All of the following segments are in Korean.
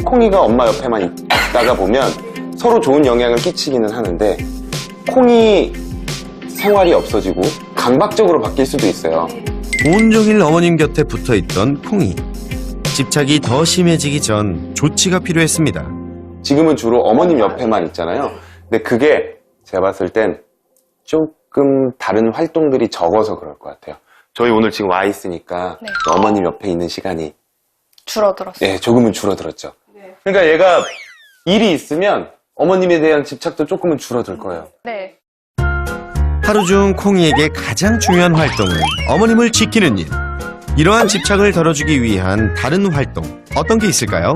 콩이가 엄마 옆에만 있다가 보면 서로 좋은 영향을 끼치기는 하는데 콩이 생활이 없어지고 강박적으로 바뀔 수도 있어요. 온종일 어머님 곁에 붙어있던 콩이. 집착이 더 심해지기 전 조치가 필요했습니다. 지금은 주로 어머님 옆에만 있잖아요. 근데 그게 제가 봤을 땐 조금 다른 활동들이 적어서 그럴 것 같아요. 저희 오늘 지금 와 있으니까 네. 어머님 옆에 있는 시간이 줄어들었어요. 예, 조금은 줄어들었죠. 그러니까 얘가 일이 있으면 어머님에 대한 집착도 조금은 줄어들 거예요. 네. 하루 중 콩이에게 가장 중요한 활동은 어머님을 지키는 일. 이러한 집착을 덜어주기 위한 다른 활동, 어떤 게 있을까요?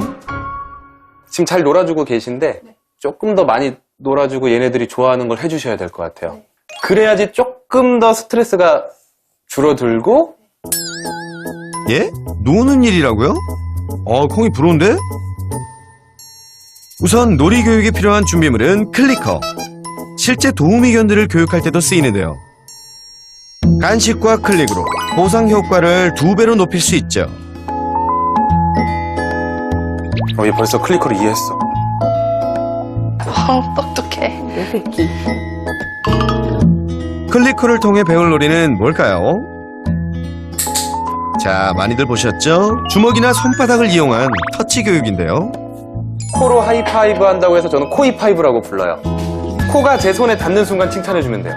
지금 잘 놀아주고 계신데 조금 더 많이 놀아주고 얘네들이 좋아하는 걸 해주셔야 될 것 같아요. 그래야지 조금 더 스트레스가 줄어들고 예? 노는 일이라고요? 콩이 부러운데? 우선 놀이 교육에 필요한 준비물은 클리커. 실제 도우미견들을 교육할 때도 쓰이는데요. 간식과 클릭으로 보상 효과를 2배로 높일 수 있죠. 얘 벌써 클리커를 이해했어. 똑똑해. 클리커를 통해 배울 놀이는 뭘까요? 자, 많이들 보셨죠? 주먹이나 손바닥을 이용한 터치 교육인데요. 코로 하이파이브 한다고 해서 저는 코이파이브라고 불러요. 코가 제 손에 닿는 순간 칭찬해주면 돼요.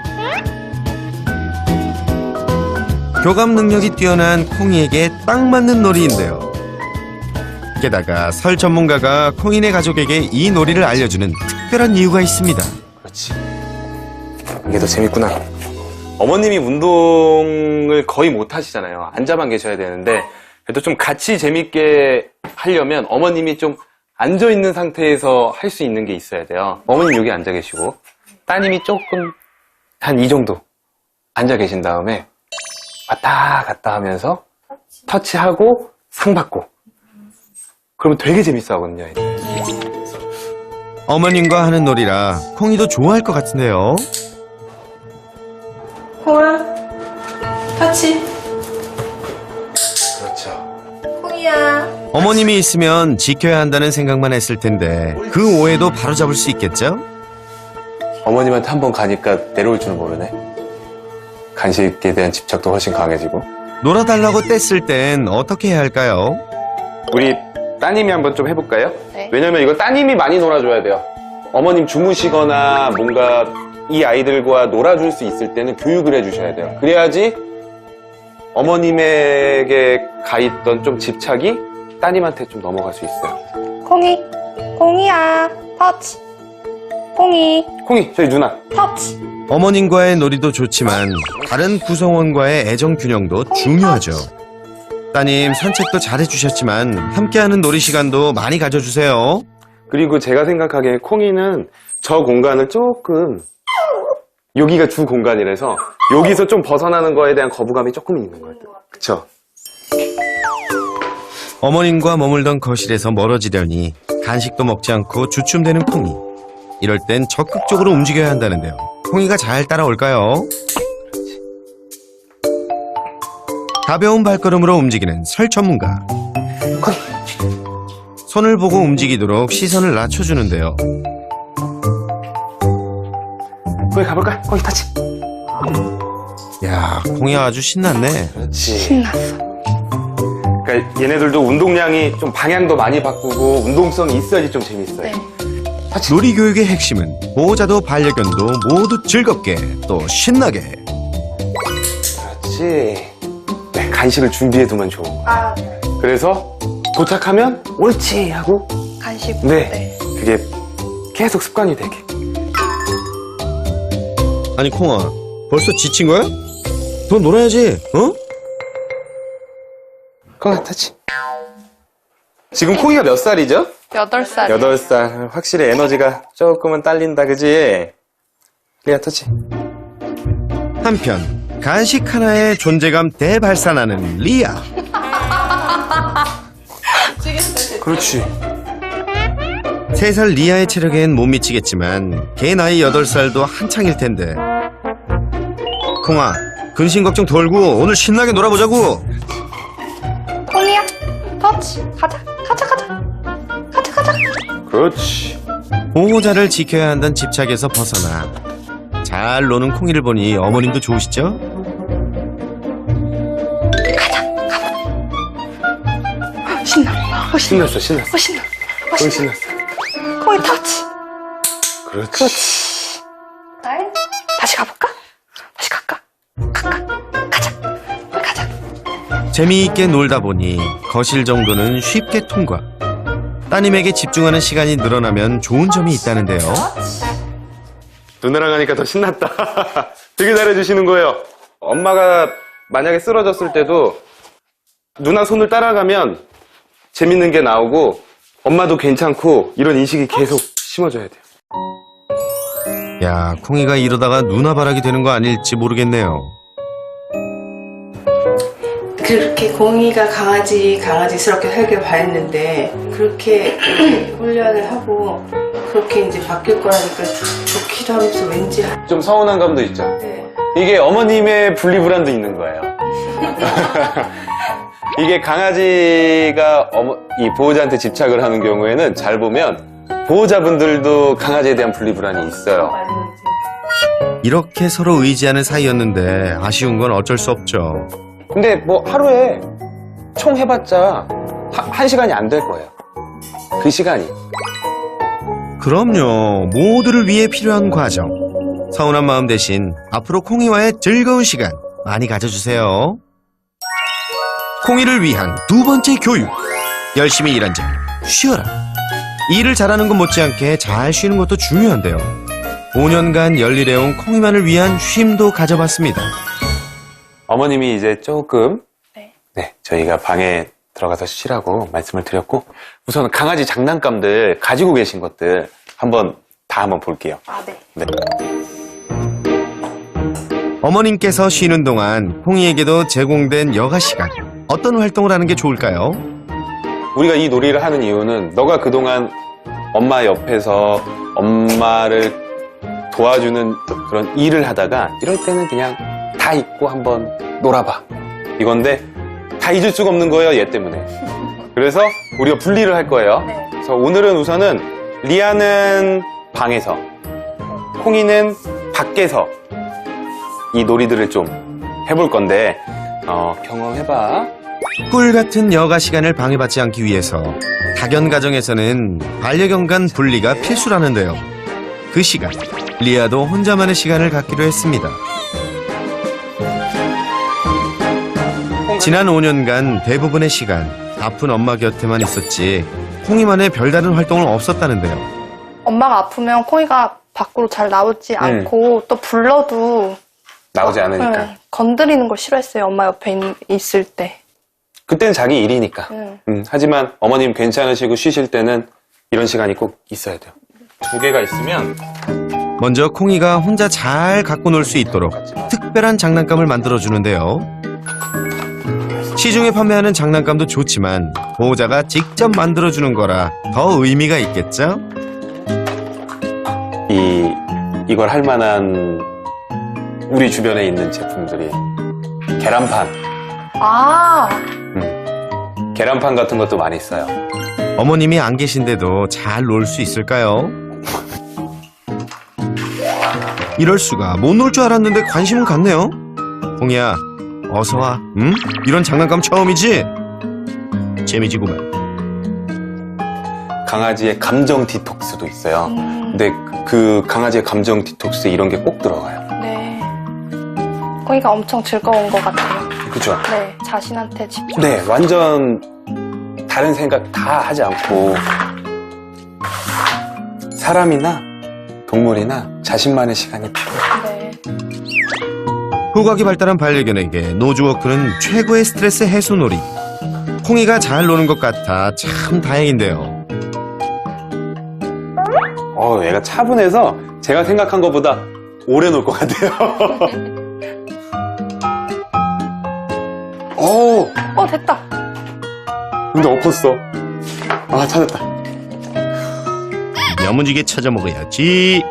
교감 능력이 뛰어난 콩이에게 딱 맞는 놀이인데요. 게다가 설 전문가가 콩이네 가족에게 이 놀이를 알려주는 특별한 이유가 있습니다. 그렇지. 이게 더 재밌구나. 어머님이 운동을 거의 못 하시잖아요. 앉아만 계셔야 되는데 그래도 좀 같이 재밌게 하려면 어머님이 좀 앉아있는 상태에서 할 수 있는 게 있어야 돼요. 어머님 여기 앉아 계시고 따님이 조금 한 이 정도 앉아 계신 다음에 왔다 갔다 하면서 터치하고 상 받고 그러면 되게 재밌어 하거든요. 애들. 어머님과 하는 놀이라 콩이도 좋아할 것 같은데요. 콩아, 터치. 그렇죠. 콩이야. 어머님이 있으면 지켜야 한다는 생각만 했을 텐데 그 오해도 바로잡을 수 있겠죠? 어머님한테 한 번 가니까 내려올 줄은 모르네. 간식에 대한 집착도 훨씬 강해지고. 놀아달라고 뗐을 땐 어떻게 해야 할까요? 우리 따님이 한번 좀 해볼까요? 네. 왜냐면 이거 따님이 많이 놀아줘야 돼요. 어머님 주무시거나 뭔가 이 아이들과 놀아줄 수 있을 때는 교육을 해주셔야 돼요. 그래야지 어머님에게 가있던 좀 집착이 따님한테 좀 넘어갈 수 있어요. 콩이, 콩이야. 터치. 콩이, 콩이, 저희 누나. 터치. 어머님과의 놀이도 좋지만 다른 구성원과의 애정 균형도 중요하죠. 따님 산책도 잘해주셨지만 함께하는 놀이 시간도 많이 가져주세요. 그리고 제가 생각하기에 콩이는 저 공간을 조금 여기가 주 공간이라서 여기서 좀 벗어나는 거에 대한 거부감이 조금 있는 것 같아요. 그쵸? 어머님과 머물던 거실에서 멀어지려니 간식도 먹지 않고 주춤대는 콩이. 이럴 땐 적극적으로 움직여야 한다는데요. 콩이가 잘 따라올까요? 가벼운 발걸음으로 움직이는 설 전문가. 손을 보고 움직이도록 시선을 낮춰주는데요. 거기 가볼까? 거기 타치. 야, 콩이 아주 신났네. 그렇지. 신났어. 그러니까 얘네들도 운동량이 좀 방향도 많이 바꾸고 운동성이 있어야지 좀 재밌어요. 네. 놀이 교육의 핵심은 보호자도 반려견도 모두 즐겁게 또 신나게. 그렇지. 네, 간식을 준비해두면 좋은 거야. 아, 그래서 도착하면 옳지 하고 간식. 네. 그게 계속 습관이 되게. 아니 콩아, 벌써 지친 거야? 더 놀아야지, 어? 콩아 타치. 지금 콩이가 몇 살이죠? 8살. 8살. 확실히 에너지가 조금은 딸린다, 그지? 리아 터치. 한편 간식 하나에 존재감 대발산하는 리아. 그렇지. 3살 리아의 체력엔 못 미치겠지만 걔 나이 8살도 한창일 텐데. 콩아, 근심 걱정 덜고 오늘 신나게 놀아보자고. 콩이야. 터치. 가자. 가자, 가자. 가자, 가자. 그렇지. 보호자를 지켜야 한다는 집착에서 벗어나 잘 노는 콩이를 보니 어머님도 좋으시죠? 신나. 신나. 신났어, 신났어. 신나. 콩이 신났어. 콩이 터치. 그렇지. 날 다시 가볼까? 다시 갈까? 가자. 가자. 재미있게 놀다 보니 거실 정도는 쉽게 통과. 따님에게 집중하는 시간이 늘어나면 좋은 점이 있다는데요. 누나랑 하니까 더 신났다. 되게 잘해주시는 거예요. 엄마가 만약에 쓰러졌을 때도 누나 손을 따라가면 재밌는 게 나오고 엄마도 괜찮고 이런 인식이 계속 심어져야 돼요. 야, 콩이가 이러다가 누나바락이 되는 거 아닐지 모르겠네요. 그렇게 공이가 강아지스럽게 살길 바랬는데 그렇게 훈련을 하고 그렇게 이제 바뀔 거라니까 좋기도 하면서 왠지 좀 서운한 감도 있죠. 네. 이게 어머님의 분리불안도 있는 거예요. 이게 강아지가 이 보호자한테 집착을 하는 경우에는 잘 보면 보호자분들도 강아지에 대한 분리불안이 있어요. 이렇게 서로 의지하는 사이였는데 아쉬운 건 어쩔 수 없죠. 근데 뭐 하루에 총 해봤자 한 시간이 안 될 거예요. 그 시간이. 그럼요. 모두를 위해 필요한 과정. 서운한 마음 대신 앞으로 콩이와의 즐거운 시간 많이 가져주세요. 콩이를 위한 두 번째 교육. 열심히 일한 자 쉬어라. 일을 잘하는 것 못지않게 잘 쉬는 것도 중요한데요. 5년간 열일해온 콩이만을 위한 쉼도 가져봤습니다. 어머님이 이제 조금 네. 저희가 방에 들어가서 쉬라고 말씀을 드렸고 우선 강아지 장난감들 가지고 계신 것들 한번 볼게요. 아, 네. 네. 어머님께서 쉬는 동안 콩이에게도 제공된 여가 시간. 어떤 활동을 하는 게 좋을까요? 우리가 이 놀이를 하는 이유는 너가 그동안 엄마 옆에서 엄마를 도와주는 그런 일을 하다가 이럴 때는 그냥 다 잊고 한번 놀아봐. 이건데 다 잊을 수가 없는 거예요, 얘 때문에. 그래서 우리가 분리를 할 거예요. 네. 그래서 오늘은 우선은 리아는 방에서, 콩이는 밖에서 이 놀이들을 좀 해볼 건데 경험해봐. 꿀 같은 여가 시간을 방해받지 않기 위해서 다견 가정에서는 반려견 분리가 필수라는데요. 그 시간, 리아도 혼자만의 시간을 갖기로 했습니다. 지난 5년간 대부분의 시간 아픈 엄마 곁에만 있었지 콩이만의 별다른 활동은 없었다는데요. 엄마가 아프면 콩이가 밖으로 잘 나오지 않고 또 불러도 나오지 않으니까. 건드리는 걸 싫어했어요. 엄마 옆에 있을 때. 그때는 자기 일이니까. 하지만 어머님 괜찮으시고 쉬실 때는 이런 시간이 꼭 있어야 돼요. 2개가 있으면 먼저 콩이가 혼자 잘 갖고 놀 수 있도록 특별한 장난감을 만들어주는데요. 시중에 판매하는 장난감도 좋지만 보호자가 직접 만들어주는 거라 더 의미가 있겠죠? 이걸 할 만한 우리 주변에 있는 제품들이 계란판. 아, 계란판 같은 것도 많이 써요. 어머님이 안 계신데도 잘 놀 수 있을까요? 이럴 수가. 못 놀 줄 알았는데 관심은 갖네요. 콩이야, 어서 와. 응? 이런 장난감 처음이지? 재미지구만. 강아지의 감정 디톡스도 있어요. 근데 그 강아지의 감정 디톡스에 이런 게 꼭 들어가요. 네. 콩이가 엄청 즐거운 것 같아요. 그죠? 네, 자신한테 집중. 네, 완전 다른 생각 다 하지 않고 사람이나 동물이나 자신만의 시간이 필요해요. 네. 후각이 발달한 반려견에게 노즈워크는 최고의 스트레스 해소 놀이. 콩이가 잘 노는 것 같아 참 다행인데요. 얘가 차분해서 제가 생각한 것보다 오래 놀 것 같아요. 됐다. 근데 엎었어. 찾았다. 야무지게 찾아 먹어야지.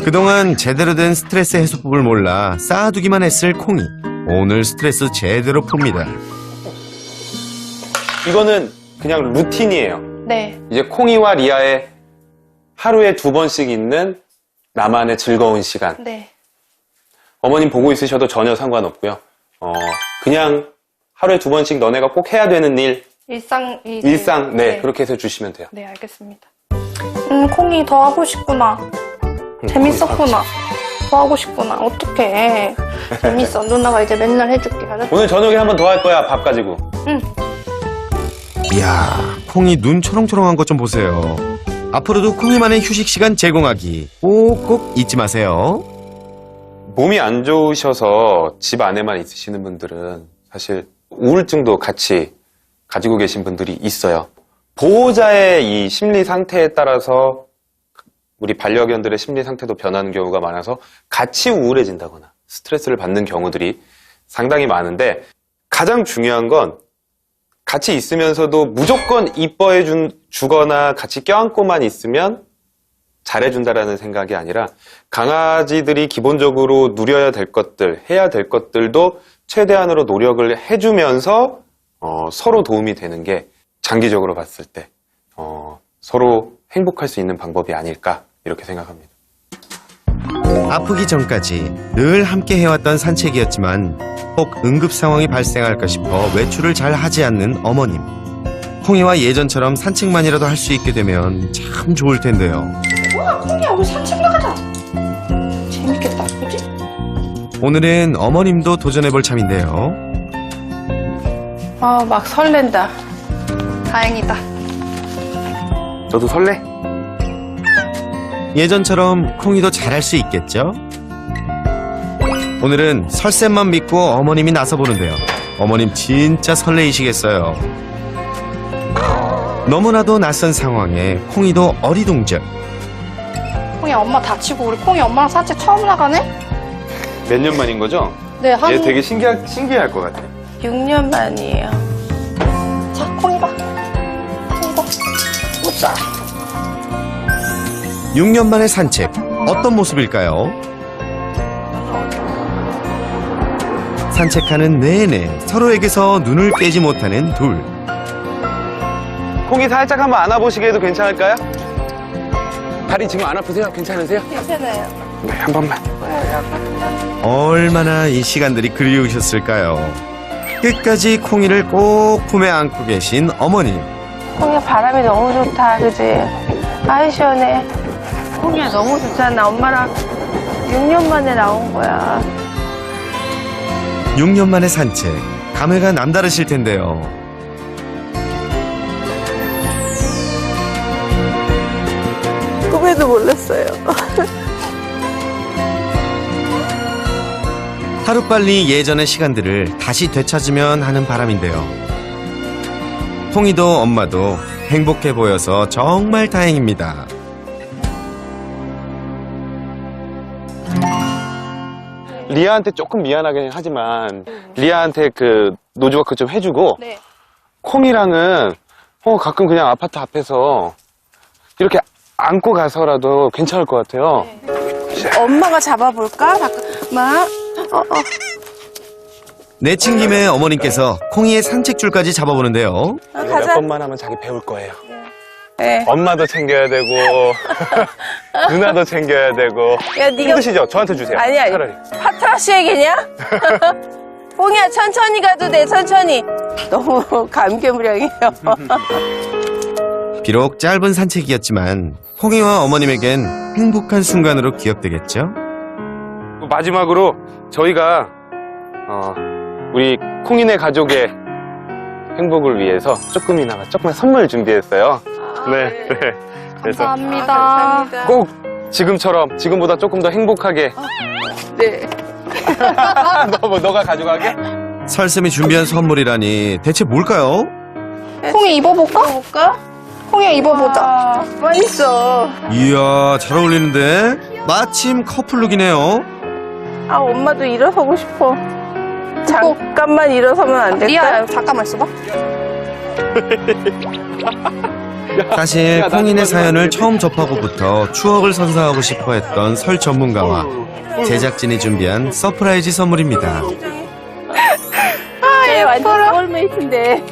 그동안 제대로 된 스트레스 해소법을 몰라 쌓아두기만 했을 콩이. 오늘 스트레스 제대로 풉니다. 이거는 그냥 루틴이에요. 네. 이제 콩이와 리아의 하루에 2번씩 있는 나만의 즐거운 시간. 네. 어머님 보고 있으셔도 전혀 상관없고요. 그냥 하루에 2번씩 너네가 꼭 해야 되는 일상, 네, 그렇게 해서 주시면 돼요. 네, 알겠습니다. 콩이 더 하고 싶구나. 재밌었구나. 더 하고 싶구나. 어떡해. 재밌어. 누나가 이제 맨날 해줄게. 알았지? 오늘 저녁에 한 번 더 할 거야, 밥 가지고. 이야, 콩이 눈 초롱초롱한 것 좀 보세요. 앞으로도 콩이만의 휴식 시간 제공하기 꼭꼭 잊지 마세요. 몸이 안 좋으셔서 집 안에만 있으시는 분들은 사실 우울증도 같이 가지고 계신 분들이 있어요. 보호자의 이 심리 상태에 따라서 우리 반려견들의 심리 상태도 변하는 경우가 많아서 같이 우울해진다거나 스트레스를 받는 경우들이 상당히 많은데, 가장 중요한 건 같이 있으면서도 무조건 이뻐해 주거나 같이 껴안고만 있으면 잘해준다라는 생각이 아니라, 강아지들이 기본적으로 누려야 될 것들, 해야 될 것들도 최대한으로 노력을 해주면서 서로 도움이 되는 게 장기적으로 봤을 때 서로 행복할 수 있는 방법이 아닐까, 이렇게 생각합니다. 아프기 전까지 늘 함께 해왔던 산책이었지만 혹 응급 상황이 발생할까 싶어 외출을 잘 하지 않는 어머님. 콩이와 예전처럼 산책만이라도 할 수 있게 되면 참 좋을 텐데요. 우와, 콩이야, 우리 산책 나가자. 재밌겠다, 그지? 오늘은 어머님도 도전해볼 참인데요. 막 설렌다. 다행이다. 너도 설레? 예전처럼 콩이도 잘할 수 있겠죠? 오늘은 설쌤만 믿고 어머님이 나서보는데요. 어머님 진짜 설레이시겠어요. 너무나도 낯선 상황에 콩이도 어리둥절. 콩이 엄마 다치고 우리 콩이 엄마랑 산책 처음 나가네? 몇 년 만인 거죠? 네, 얘 되게 신기할 것 같아. 6년 만이에요. 자, 콩이 봐. 콩이 봐. 보자. 6년 만의 산책, 어떤 모습일까요? 산책하는 내내 서로에게서 눈을 떼지 못하는 둘. 콩이 살짝 한번 안아보시게 해도 괜찮을까요? 다리 지금 안 아프세요? 괜찮으세요? 괜찮아요. 네, 한 번만. 얼마나 이 시간들이 그리우셨을까요? 끝까지 콩이를 꼭 품에 안고 계신 어머님. 콩이야, 바람이 너무 좋다, 그지? 아이, 시원해. 콩이야, 너무 좋잖아. 엄마랑 6년 만에 나온 거야. 6년 만의 산책, 감회가 남다르실 텐데요. 꿈에도 몰랐어요. 하루빨리 예전의 시간들을 다시 되찾으면 하는 바람인데요. 콩이도 엄마도 행복해 보여서 정말 다행입니다. 리아한테 조금 미안하긴 하지만 리아한테 그 노즈워크 좀 해주고, 네. 콩이랑은 가끔 그냥 아파트 앞에서 이렇게 안고 가서라도 괜찮을 것 같아요. 엄마가 잡아볼까? 잠깐만. 내친 김에 어머님께서 콩이의 산책줄까지 잡아보는데요. 이거 몇 가자. 번만 하면 자기 배울 거예요. 네. 엄마도 챙겨야 되고 누나도 챙겨야 되고. 야, 네가 힘드시죠? 저한테 주세요. 아니야. 차라리. 파트라시 얘기냐? 뽕이야, 천천히 가도 돼, 천천히. 너무 감개무량해요. 비록 짧은 산책이었지만 콩이와 어머님에겐 행복한 순간으로 기억되겠죠? 마지막으로 저희가 우리 콩이네 가족의 행복을 위해서 조금만 선물 준비했어요. 네. 그래서 감사합니다. 꼭 지금보다 조금 더 행복하게. 네. 너가 가져가게? 설쌤이 준비한 선물이라니 대체 뭘까요? 콩이 입어볼까? 볼까? 콩이야, 입어보자. 맛있어. 이야, 잘 어울리는데? 마침 커플룩이네요. 아, 엄마도 일어서고 싶어. 잠깐만 일어서면 안 될까? 리아야, 잠깐만 있어봐. 사실 콩이네 사연을 처음 접하고부터 추억을 선사하고 싶어 했던 설 전문가와 제작진이 준비한 서프라이즈 선물입니다. 쟤 완전 소울메이트인데.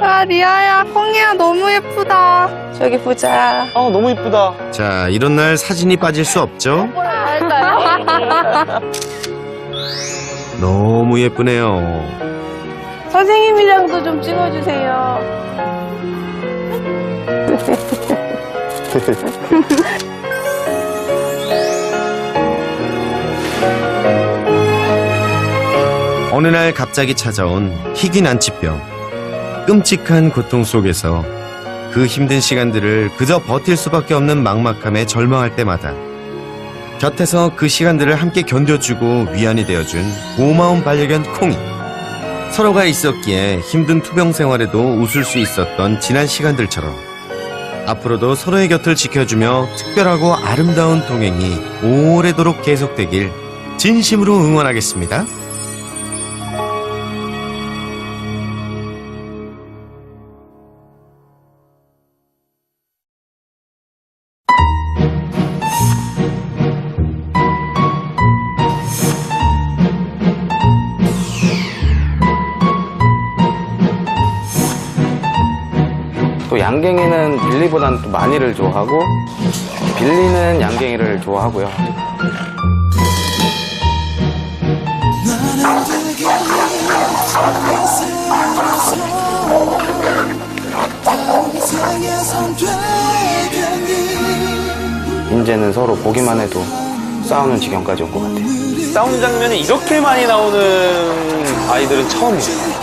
아, 리아야, 콩이야, 너무 예쁘다. 저기 보자. 너무 이쁘다. 자, 이런 날 사진이 빠질 수 없죠? 너무 예쁘네요. 선생님이랑도 좀 찍어주세요. 어느 날 갑자기 찾아온 희귀 난치병. 끔찍한 고통 속에서 그 힘든 시간들을 그저 버틸 수밖에 없는 막막함에 절망할 때마다 곁에서 그 시간들을 함께 견뎌주고 위안이 되어준 고마운 반려견 콩이. 서로가 있었기에 힘든 투병 생활에도 웃을 수 있었던 지난 시간들처럼 앞으로도 서로의 곁을 지켜주며 특별하고 아름다운 동행이 오래도록 계속되길 진심으로 응원하겠습니다. 또 양갱이는 빌리보다는 또 마니를 좋아하고 빌리는 양갱이를 좋아하고요. 이제는 서로 보기만 해도 싸우는 지경까지 온 것 같아요. 싸우는 장면이 이렇게 많이 나오는 아이들은 처음이에요.